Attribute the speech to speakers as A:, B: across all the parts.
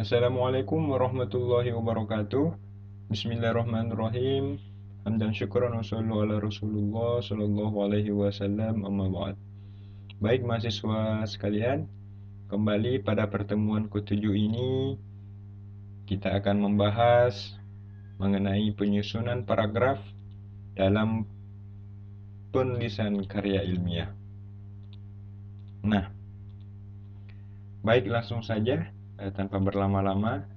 A: Assalamualaikum warahmatullahi wabarakatuh. Bismillahirrahmanirrahim. Hamdan syukran wa sallu ala Rasulullah sallallahu alaihi wasallam amma ba'd. Baik mahasiswa sekalian, kembali pada pertemuan ke-7 ini kita akan membahas mengenai penyusunan paragraf dalam penulisan karya ilmiah. Nah, baik langsung saja tanpa berlama-lama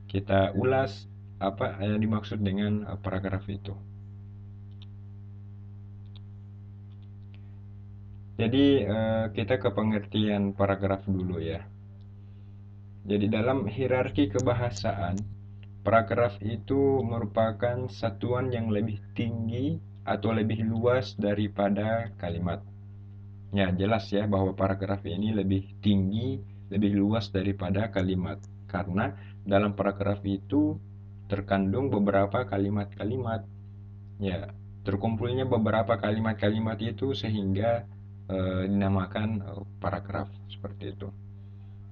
A: kita ulas apa yang dimaksud dengan paragraf itu. Jadi kita ke pengertian paragraf dulu ya. Jadi dalam hierarki kebahasaan, paragraf itu merupakan satuan yang lebih tinggi atau lebih luas daripada kalimat. Ya, jelas ya bahwa paragraf ini lebih tinggi, lebih luas daripada kalimat. Karena dalam paragraf itu terkandung beberapa kalimat-kalimat. Ya, terkumpulnya beberapa kalimat-kalimat itu sehingga dinamakan paragraf seperti itu.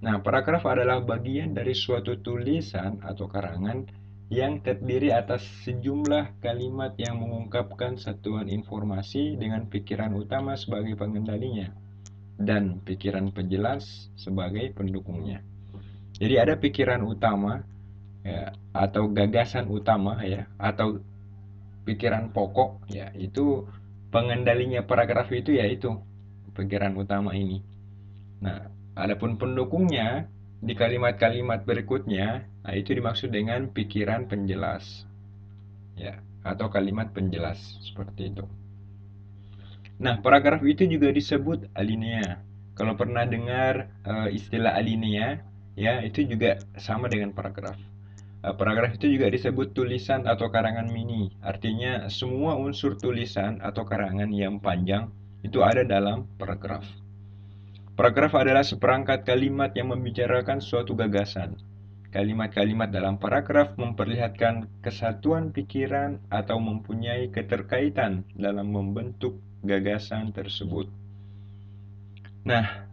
A: Nah, paragraf adalah bagian dari suatu tulisan atau karangan yang terdiri atas sejumlah kalimat yang mengungkapkan satuan informasi dengan pikiran utama sebagai pengendalinya dan pikiran penjelas sebagai pendukungnya. Jadi ada pikiran utama ya, atau gagasan utama ya, atau pikiran pokok ya, itu pengendalinya paragraf itu yaitu pikiran utama ini. Nah, adapun pendukungnya di kalimat-kalimat berikutnya, nah itu dimaksud dengan pikiran penjelas. Ya, atau kalimat penjelas seperti itu. Nah, paragraf itu juga disebut alinea. Kalau pernah dengar istilah alinea, ya itu juga sama dengan paragraf. Paragraf itu juga disebut tulisan atau karangan mini. Artinya semua unsur tulisan atau karangan yang panjang itu ada dalam paragraf. Paragraf adalah seperangkat kalimat yang membicarakan suatu gagasan. Kalimat-kalimat dalam paragraf memperlihatkan kesatuan pikiran atau mempunyai keterkaitan dalam membentuk gagasan tersebut. Nah,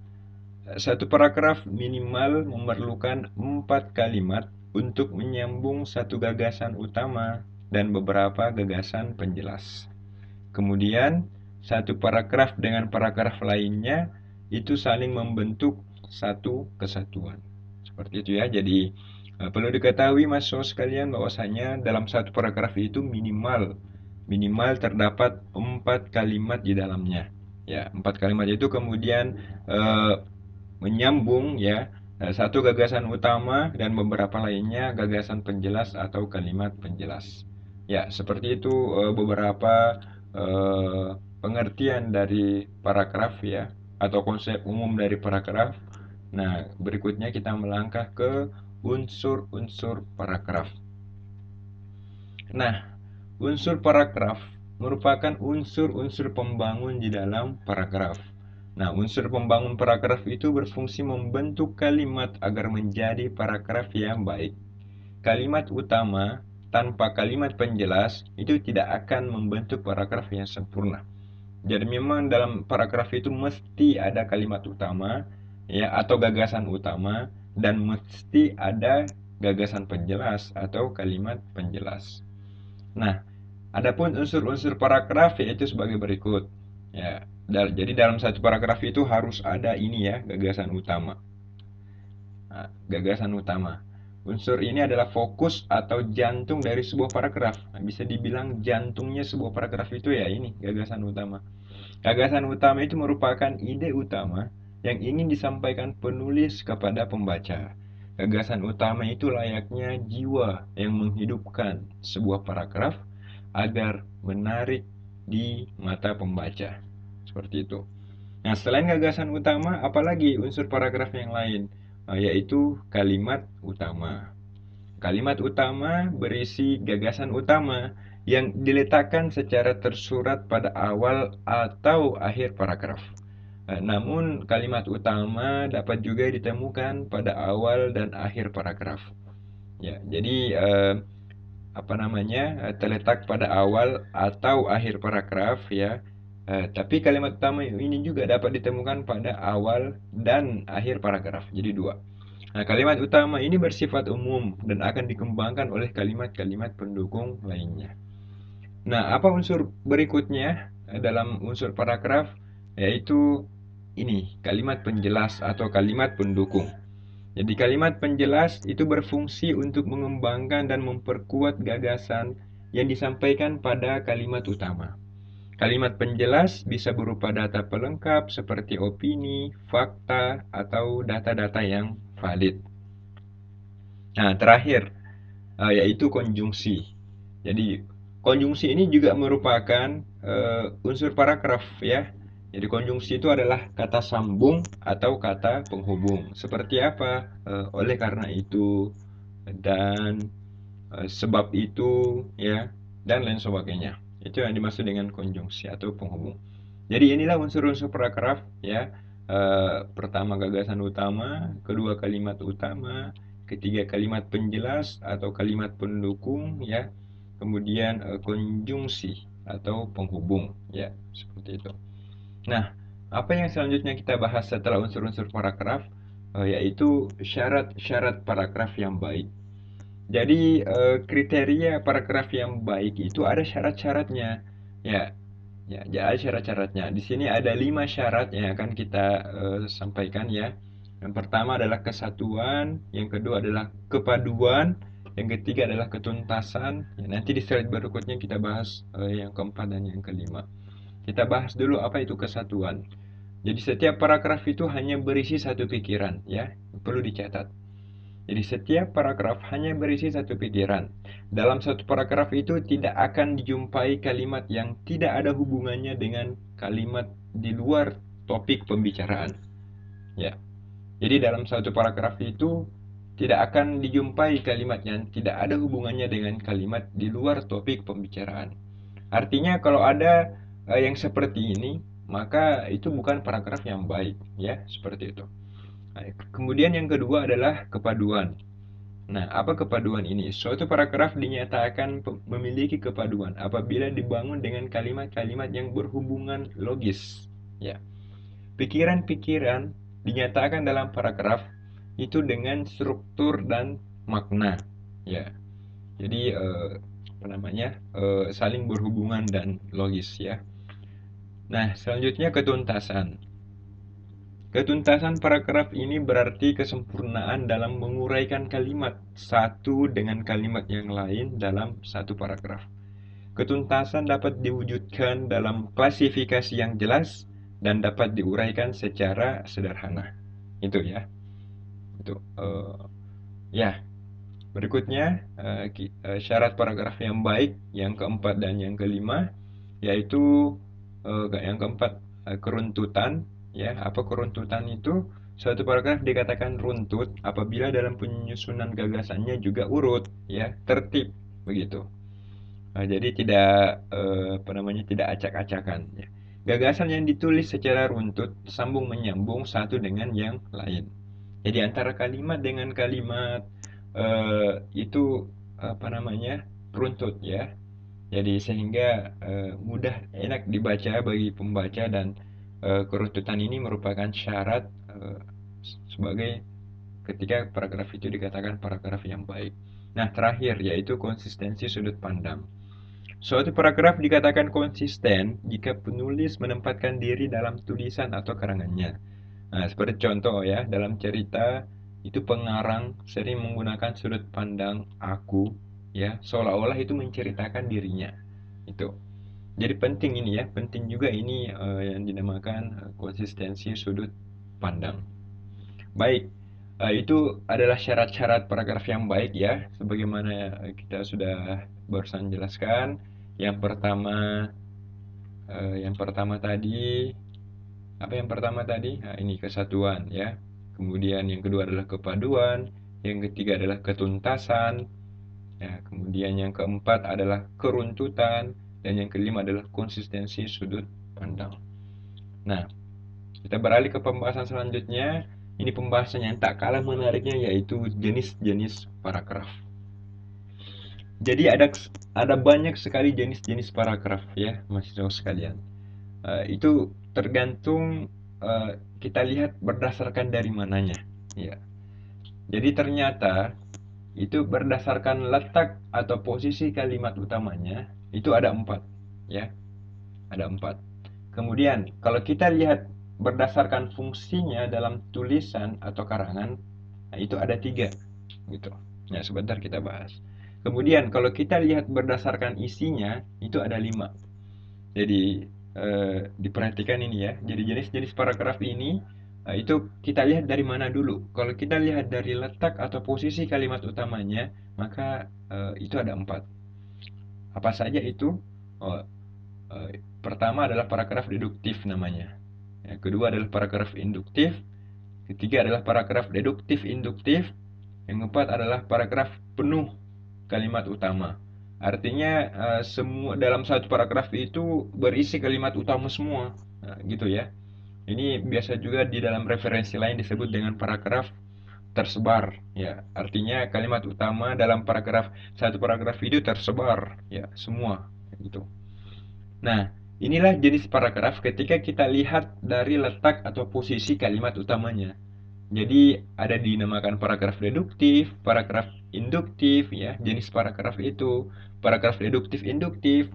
A: satu paragraf minimal memerlukan 4 kalimat untuk menyambung satu gagasan utama dan beberapa gagasan penjelas. Kemudian, satu paragraf dengan paragraf lainnya itu saling membentuk satu kesatuan. Seperti itu ya. Jadi perlu diketahui mahasiswa sekalian bahwasanya dalam satu paragraf itu minimal terdapat 4 kalimat di dalamnya. Ya, 4 kalimat itu kemudian menyambung ya satu gagasan utama dan beberapa lainnya gagasan penjelas atau kalimat penjelas. Ya, seperti itu beberapa pengertian dari paragraf ya, atau konsep umum dari paragraf. Nah, berikutnya kita melangkah ke unsur-unsur paragraf. Nah, unsur paragraf merupakan unsur-unsur pembangun di dalam paragraf. Nah, unsur pembangun paragraf itu berfungsi membentuk kalimat agar menjadi paragraf yang baik. Kalimat utama tanpa kalimat penjelas itu tidak akan membentuk paragraf yang sempurna. Jadi memang dalam paragraf itu mesti ada kalimat utama ya, atau gagasan utama, dan mesti ada gagasan penjelas atau kalimat penjelas. Nah, adapun unsur-unsur paragraf yaitu sebagai berikut. Ya, jadi dalam satu paragraf itu harus ada ini ya, gagasan utama. Nah, gagasan utama. Unsur ini adalah fokus atau jantung dari sebuah paragraf. Nah, bisa dibilang jantungnya sebuah paragraf itu ya ini, gagasan utama. Gagasan utama itu merupakan ide utama yang ingin disampaikan penulis kepada pembaca. Gagasan utama itu layaknya jiwa yang menghidupkan sebuah paragraf agar menarik di mata pembaca. Seperti itu. Nah, selain gagasan utama, apalagi unsur paragraf yang lain? Yaitu kalimat utama. Kalimat utama berisi gagasan utama yang diletakkan secara tersurat pada awal atau akhir paragraf. Namun kalimat utama dapat juga ditemukan pada awal dan akhir paragraf. Ya, jadi terletak pada awal atau akhir paragraf ya. Tapi kalimat utama ini juga dapat ditemukan pada awal dan akhir paragraf. Jadi dua. Nah, kalimat utama ini bersifat umum dan akan dikembangkan oleh kalimat-kalimat pendukung lainnya. Nah, apa unsur berikutnya dalam unsur paragraf? Yaitu ini, kalimat penjelas atau kalimat pendukung. Jadi kalimat penjelas itu berfungsi untuk mengembangkan dan memperkuat gagasan yang disampaikan pada kalimat utama. Kalimat penjelas bisa berupa data pelengkap seperti opini, fakta, atau data-data yang valid. Nah, terakhir yaitu konjungsi. Jadi konjungsi ini juga merupakan unsur paragraf ya. Jadi konjungsi itu adalah kata sambung atau kata penghubung. Seperti apa? Oleh karena itu dan sebab itu ya dan lain sebagainya. Itu yang dimaksud dengan konjungsi atau penghubung. Jadi inilah unsur-unsur paragraf ya. Pertama gagasan utama, kedua kalimat utama, ketiga kalimat penjelas atau kalimat pendukung ya. Kemudian konjungsi atau penghubung ya, seperti itu. Nah, apa yang selanjutnya kita bahas setelah unsur-unsur paragraf yaitu syarat-syarat paragraf yang baik. Jadi kriteria paragraf yang baik itu ada syarat-syaratnya. Ya, ya, ada syarat-syaratnya. Di sini ada 5 syarat yang akan kita sampaikan ya. Yang pertama adalah kesatuan, yang kedua adalah kepaduan, yang ketiga adalah ketuntasan. Ya, nanti di slide berikutnya kita bahas yang keempat dan yang kelima. Kita bahas dulu apa itu kesatuan. Jadi setiap paragraf itu hanya berisi satu pikiran ya, perlu dicatat. Jadi setiap paragraf hanya berisi satu pikiran. Dalam satu paragraf itu tidak akan dijumpai kalimat yang tidak ada hubungannya dengan kalimat di luar topik pembicaraan. Ya. Jadi dalam satu paragraf itu tidak akan dijumpai kalimat yang tidak ada hubungannya dengan kalimat di luar topik pembicaraan. Artinya kalau ada yang seperti ini, maka itu bukan paragraf yang baik, ya, seperti itu. Nah, kemudian yang kedua adalah kepaduan. Nah, apa kepaduan ini? Suatu paragraf dinyatakan memiliki kepaduan apabila dibangun dengan kalimat-kalimat yang berhubungan logis. Ya, pikiran-pikiran dinyatakan dalam paragraf itu dengan struktur dan makna. Ya, jadi apa namanya saling berhubungan dan logis ya. Nah, selanjutnya ketuntasan. Ketuntasan paragraf ini berarti kesempurnaan dalam menguraikan kalimat satu dengan kalimat yang lain dalam satu paragraf. Ketuntasan dapat diwujudkan dalam klasifikasi yang jelas dan dapat diuraikan secara sederhana. Itu ya. Itu ya. Berikutnya syarat paragraf yang baik yang keempat dan yang kelima yaitu yang keempat keruntutan. Ya, apa keruntutan itu? Suatu paragraf dikatakan runtut apabila dalam penyusunan gagasannya juga urut, ya, tertib begitu. Jadi tidak apa namanya tidak acak-acakan. Ya. Gagasan yang ditulis secara runtut sambung menyambung satu dengan yang lain. Jadi antara kalimat dengan kalimat itu apa namanya runtut ya. Jadi sehingga mudah enak dibaca bagi pembaca dan keruntutan ini merupakan syarat sebagai ketika paragraf itu dikatakan paragraf yang baik. Nah, terakhir yaitu konsistensi sudut pandang. Suatu paragraf dikatakan konsisten jika penulis menempatkan diri dalam tulisan atau karangannya. Nah, seperti contoh ya, dalam cerita itu pengarang sering menggunakan sudut pandang aku ya, seolah-olah itu menceritakan dirinya. Itu. Jadi penting ini ya, penting juga ini yang dinamakan konsistensi sudut pandang. Baik, itu adalah syarat-syarat paragraf yang baik ya, sebagaimana kita sudah barusan jelaskan. Yang pertama tadi apa yang pertama tadi? Nah, ini kesatuan ya. Kemudian yang kedua adalah kepaduan, yang ketiga adalah ketuntasan, ya, kemudian yang keempat adalah keruntutan, dan yang kelima adalah konsistensi sudut pandang. Nah, kita beralih ke pembahasan selanjutnya. Ini pembahasan yang tak kalah menariknya yaitu jenis-jenis paragraf. Jadi ada banyak sekali jenis-jenis paragraf ya, mahasiswa sekalian. Itu tergantung kita lihat berdasarkan dari mananya. Ya. Jadi ternyata itu berdasarkan letak atau posisi kalimat utamanya itu ada 4, ya, ada 4. Kemudian kalau kita lihat berdasarkan fungsinya dalam tulisan atau karangan, nah itu ada 3, gitu. Nah, sebentar kita bahas. Kemudian kalau kita lihat berdasarkan isinya itu ada 5. Jadi diperhatikan ini ya. Jadi jenis-jenis paragraf ini itu kita lihat dari mana dulu. Kalau kita lihat dari letak atau posisi kalimat utamanya, maka itu ada 4. Apa saja itu? Oh, pertama adalah paragraf deduktif namanya. Yang kedua adalah paragraf induktif. Ketiga adalah paragraf deduktif induktif. Yang keempat adalah paragraf penuh kalimat utama. Artinya semua dalam satu paragraf itu berisi kalimat utama semua. Nah, gitu ya. Ini biasa juga di dalam referensi lain disebut dengan paragraf tersebar, ya. Artinya kalimat utama dalam satu paragraf itu tersebar, ya, semua gitu. Nah, inilah jenis paragraf ketika kita lihat dari letak atau posisi kalimat utamanya. Jadi ada dinamakan paragraf deduktif, paragraf induktif, ya, jenis paragraf itu, paragraf deduktif induktif.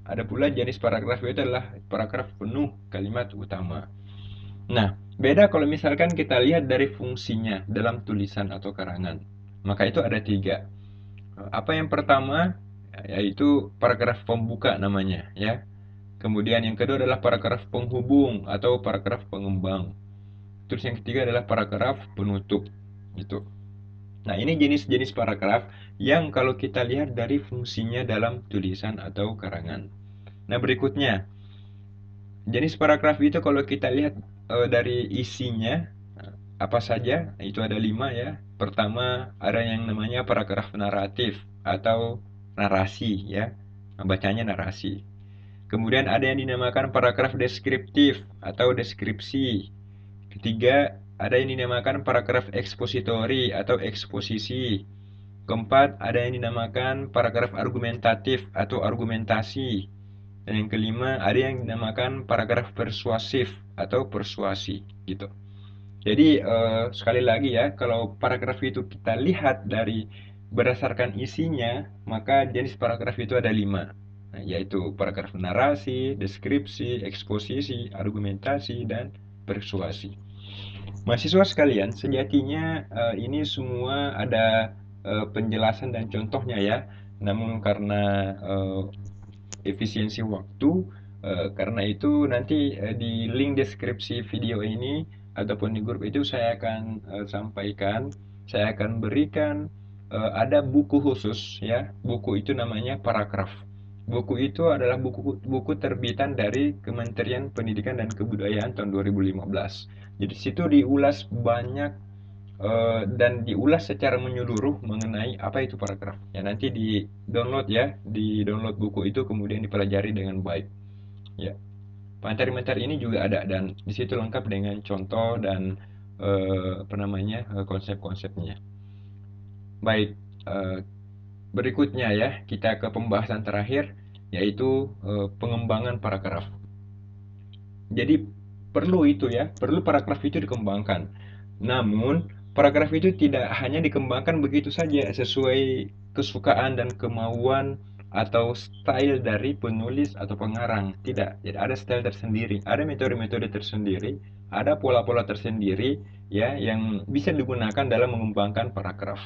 A: Ada pula jenis paragraf itu adalah paragraf penuh kalimat utama. Nah, beda kalau misalkan kita lihat dari fungsinya dalam tulisan atau karangan. Maka itu ada 3. Apa yang pertama? Yaitu paragraf pembuka namanya, ya. Kemudian yang kedua adalah paragraf penghubung atau paragraf pengembang. Terus yang ketiga adalah paragraf penutup, gitu. Nah, ini jenis-jenis paragraf yang kalau kita lihat dari fungsinya dalam tulisan atau karangan. Nah, berikutnya, jenis paragraf itu kalau kita lihat dari isinya apa saja, itu ada 5 ya. Pertama, ada yang namanya paragraf naratif atau narasi, ya. Bacanya narasi. Kemudian ada yang dinamakan paragraf deskriptif atau deskripsi. Ketiga, ada yang dinamakan paragraf ekspositori atau eksposisi. Keempat, ada yang dinamakan paragraf argumentatif atau argumentasi. Dan yang kelima, ada yang dinamakan paragraf persuasif atau persuasi, gitu. Jadi sekali lagi ya, kalau paragraf itu kita lihat dari berdasarkan isinya, maka jenis paragraf itu ada 5. Nah, yaitu paragraf narasi, deskripsi, eksposisi, argumentasi, dan persuasi. Mahasiswa sekalian, sejatinya ini semua ada penjelasan dan contohnya ya. Namun karena efisiensi waktu, karena itu nanti di link deskripsi video ini ataupun di grup itu saya akan sampaikan, saya akan berikan ada buku khusus ya. Buku itu namanya Paragraf. Buku itu adalah buku terbitan dari Kementerian Pendidikan dan Kebudayaan tahun 2015. Jadi situ diulas banyak dan diulas secara menyeluruh mengenai apa itu paragraf. Ya nanti di-download ya, di-download buku itu kemudian dipelajari dengan baik. Ya. Materi-materi ini juga ada dan di situ lengkap dengan contoh dan apa namanya konsep-konsepnya. Baik, berikutnya ya, kita ke pembahasan terakhir yaitu pengembangan paragraf. Jadi perlu itu ya, perlu paragraf itu dikembangkan. Namun, paragraf itu tidak hanya dikembangkan begitu saja sesuai kesukaan dan kemauan atau style dari penulis atau pengarang. Tidak, jadi ada style tersendiri, ada metode-metode tersendiri, ada pola-pola tersendiri ya yang bisa digunakan dalam mengembangkan paragraf.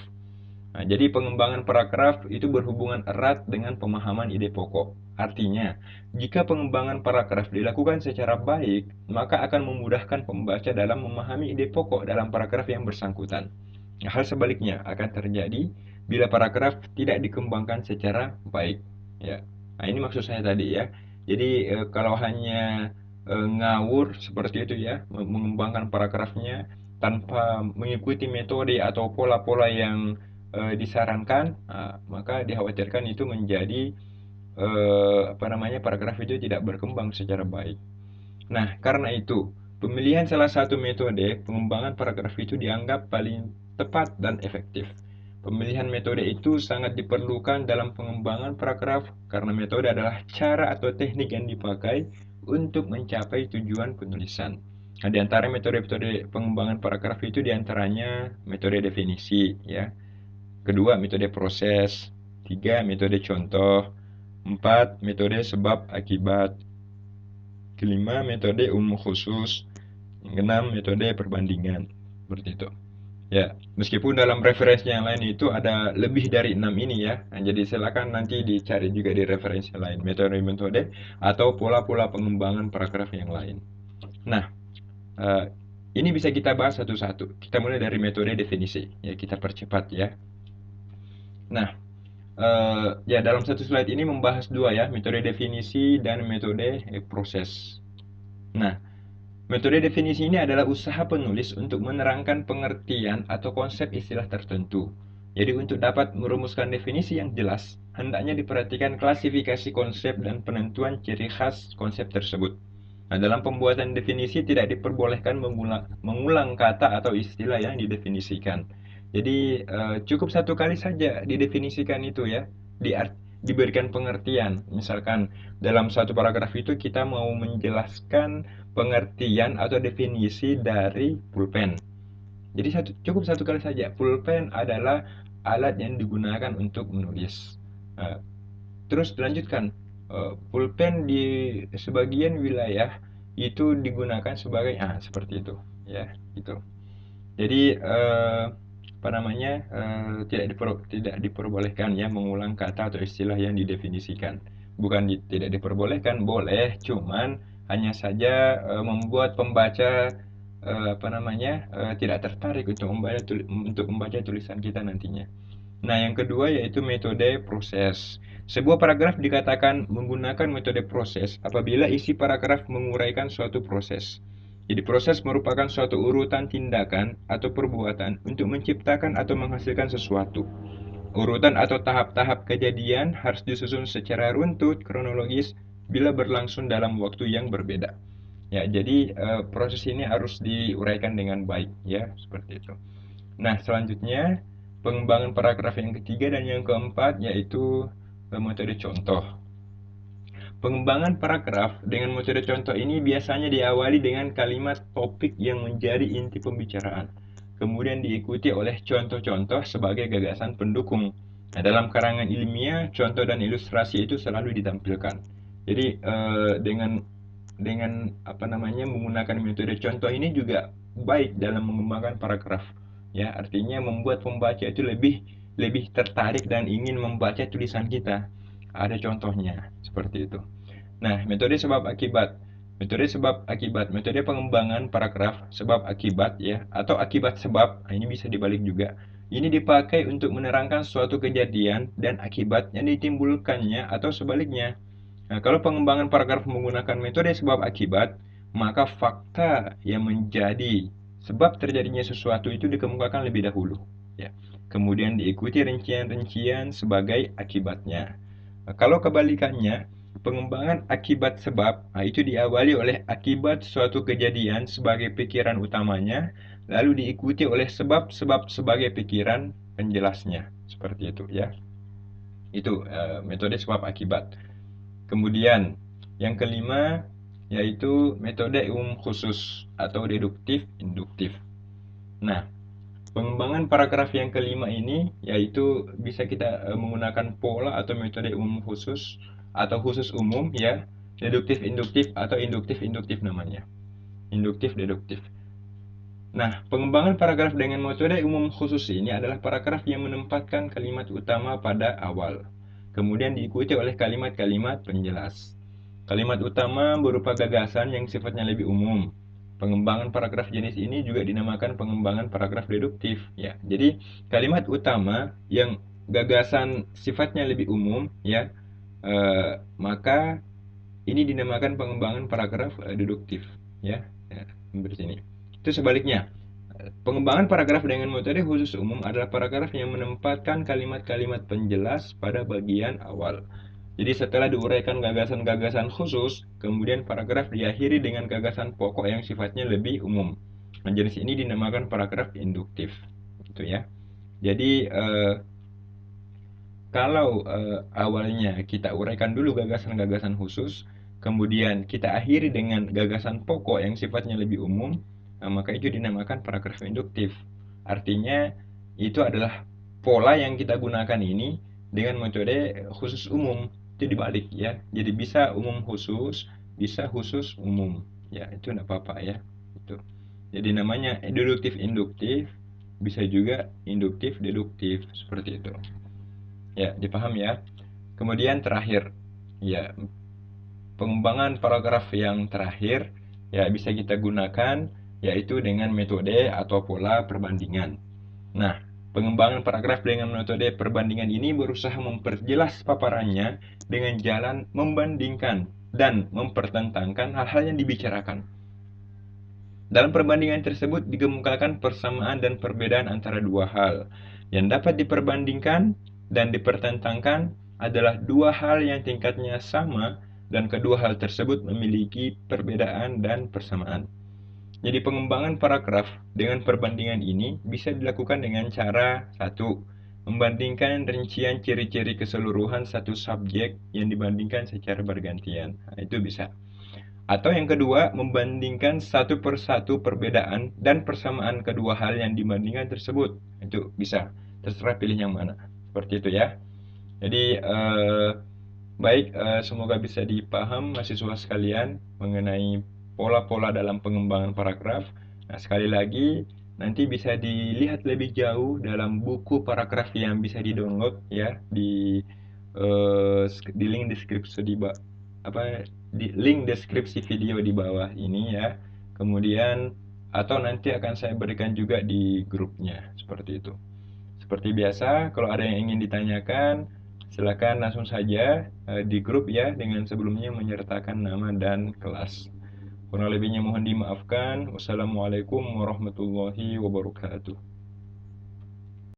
A: Nah, jadi pengembangan paragraf itu berhubungan erat dengan pemahaman ide pokok. Artinya, jika pengembangan paragraf dilakukan secara baik, maka akan memudahkan pembaca dalam memahami ide pokok dalam paragraf yang bersangkutan. Hal sebaliknya akan terjadi bila paragraf tidak dikembangkan secara baik. Ya. Nah, ini maksud saya tadi ya. Jadi kalau hanya ngawur seperti itu ya, mengembangkan paragrafnya tanpa mengikuti metode atau pola-pola yang disarankan, maka dikhawatirkan itu menjadi apa namanya paragraf itu tidak berkembang secara baik. Nah, karena itu pemilihan salah satu metode pengembangan paragraf itu dianggap paling tepat dan efektif. Pemilihan metode itu sangat diperlukan dalam pengembangan paragraf karena metode adalah cara atau teknik yang dipakai untuk mencapai tujuan penulisan. Nah, di antara metode-metode pengembangan paragraf itu diantaranya metode definisi, ya. Kedua, metode proses. Tiga, metode contoh. Empat, metode sebab akibat. Kelima, metode umum khusus. Enam, metode perbandingan. Seperti itu. Ya, meskipun dalam referensi yang lain itu ada lebih dari 6 ini ya. Nah, jadi silakan nanti dicari juga di referensi lain, metode-metode atau pola-pola pengembangan paragraf yang lain. Nah, eh, ini bisa kita bahas satu-satu. Kita mulai dari metode definisi. Ya, kita percepat ya. Nah, ya dalam satu slide ini membahas dua ya, metode definisi dan metode proses. Nah, metode definisi ini adalah usaha penulis untuk menerangkan pengertian atau konsep istilah tertentu. Jadi untuk dapat merumuskan definisi yang jelas, hendaknya diperhatikan klasifikasi konsep dan penentuan ciri khas konsep tersebut. Nah, dalam pembuatan definisi tidak diperbolehkan mengulang kata atau istilah yang didefinisikan. Jadi cukup satu kali saja didefinisikan itu ya, diberikan pengertian. Misalkan dalam satu paragraf itu kita mau menjelaskan pengertian atau definisi dari pulpen. Jadi cukup satu kali saja. Pulpen adalah alat yang digunakan untuk menulis. Terus dilanjutkan, pulpen di sebagian wilayah itu digunakan sebagai seperti itu, ya, gitu. Jadi apa namanya tidak diperbolehkan ya mengulang kata atau istilah yang didefinisikan. Bukan tidak diperbolehkan, boleh, cuman hanya saja membuat pembaca apa namanya tidak tertarik untuk membaca tulisan kita nantinya. Nah, yang kedua yaitu metode proses. Sebuah paragraf dikatakan menggunakan metode proses apabila isi paragraf menguraikan suatu proses. Jadi proses merupakan suatu urutan tindakan atau perbuatan untuk menciptakan atau menghasilkan sesuatu. Urutan atau tahap-tahap kejadian harus disusun secara runtut, kronologis, bila berlangsung dalam waktu yang berbeda. Ya, jadi proses ini harus diuraikan dengan baik, ya, seperti itu. Nah, selanjutnya pengembangan paragraf yang ketiga dan yang keempat yaitu metode contoh. Pengembangan paragraf dengan metode contoh ini biasanya diawali dengan kalimat topik yang menjadi inti pembicaraan. Kemudian diikuti oleh contoh-contoh sebagai gagasan pendukung. Nah, dalam karangan ilmiah, contoh dan ilustrasi itu selalu ditampilkan. Jadi dengan apa namanya menggunakan metode contoh ini juga baik dalam mengembangkan paragraf. Ya, artinya membuat pembaca itu lebih lebih tertarik dan ingin membaca tulisan kita. Ada contohnya seperti itu. Nah, metode sebab akibat. Metode sebab akibat, metode pengembangan paragraf sebab akibat ya atau akibat sebab. Nah, ini bisa dibalik juga. Ini dipakai untuk menerangkan suatu kejadian dan akibat yang ditimbulkannya atau sebaliknya. Nah, kalau pengembangan paragraf menggunakan metode sebab akibat, maka fakta yang menjadi sebab terjadinya sesuatu itu dikemukakan lebih dahulu, ya. Kemudian diikuti rincian-rincian sebagai akibatnya. Nah, kalau kebalikannya, pengembangan akibat sebab, nah itu diawali oleh akibat suatu kejadian sebagai pikiran utamanya, lalu diikuti oleh sebab-sebab sebagai pikiran penjelasnya. Seperti itu, ya. Itu metode sebab akibat. Kemudian yang kelima yaitu metode umum khusus atau deduktif induktif. Nah, pengembangan paragraf yang kelima ini yaitu bisa kita menggunakan pola atau metode umum khusus atau khusus umum ya, deduktif induktif atau induktif induktif namanya. Induktif deduktif. Nah, pengembangan paragraf dengan metode umum khusus ini adalah paragraf yang menempatkan kalimat utama pada awal, kemudian diikuti oleh kalimat-kalimat penjelas. Kalimat utama berupa gagasan yang sifatnya lebih umum. Pengembangan paragraf jenis ini juga dinamakan pengembangan paragraf deduktif, ya. Jadi, kalimat utama yang gagasan sifatnya lebih umum, ya, maka ini dinamakan pengembangan paragraf deduktif, ya. Ya, seperti sini. Itu sebaliknya. Pengembangan paragraf dengan metode khusus umum adalah paragraf yang menempatkan kalimat-kalimat penjelas pada bagian awal. Jadi setelah diuraikan gagasan-gagasan khusus, kemudian paragraf diakhiri dengan gagasan pokok yang sifatnya lebih umum. Nah, jenis ini dinamakan paragraf induktif. Gitu ya. Jadi kalau awalnya kita uraikan dulu gagasan-gagasan khusus, kemudian kita akhiri dengan gagasan pokok yang sifatnya lebih umum, maka itu dinamakan paragraf induktif. Artinya itu adalah pola yang kita gunakan ini dengan metode khusus umum. Itu dibalik ya. Jadi bisa umum khusus, bisa khusus umum. Ya, itu enggak apa-apa ya. Itu. Jadi namanya deduktif induktif, bisa juga induktif deduktif seperti itu. Ya, dipaham ya. Kemudian terakhir, ya, pengembangan paragraf yang terakhir ya bisa kita gunakan yaitu dengan metode atau pola perbandingan. Nah, pengembangan paragraf dengan metode perbandingan ini berusaha memperjelas paparannya dengan jalan membandingkan dan mempertentangkan hal-hal yang dibicarakan. Dalam perbandingan tersebut dikemukakan persamaan dan perbedaan antara dua hal. Yang dapat diperbandingkan dan dipertentangkan adalah dua hal yang tingkatnya sama dan kedua hal tersebut memiliki perbedaan dan persamaan. Jadi pengembangan paragraf dengan perbandingan ini bisa dilakukan dengan cara satu, membandingkan rincian ciri-ciri keseluruhan satu subjek yang dibandingkan secara bergantian. Nah, itu bisa. Atau yang kedua, membandingkan satu persatu perbedaan dan persamaan kedua hal yang dibandingkan tersebut. Itu bisa, terserah pilih yang mana. Seperti itu ya. Jadi, baik, semoga bisa dipaham mahasiswa sekalian mengenai pola-pola dalam pengembangan paragraf. Nah, sekali lagi, nanti bisa dilihat lebih jauh dalam buku paragraf yang bisa di-download ya di link deskripsi di link deskripsi video di bawah ini ya. Kemudian atau nanti akan saya berikan juga di grupnya seperti itu. Seperti biasa, kalau ada yang ingin ditanyakan, silakan langsung saja di grup ya dengan sebelumnya menyertakan nama dan kelas. Kurang lebihnya mohon dimaafkan. Wassalamualaikum warahmatullahi wabarakatuh.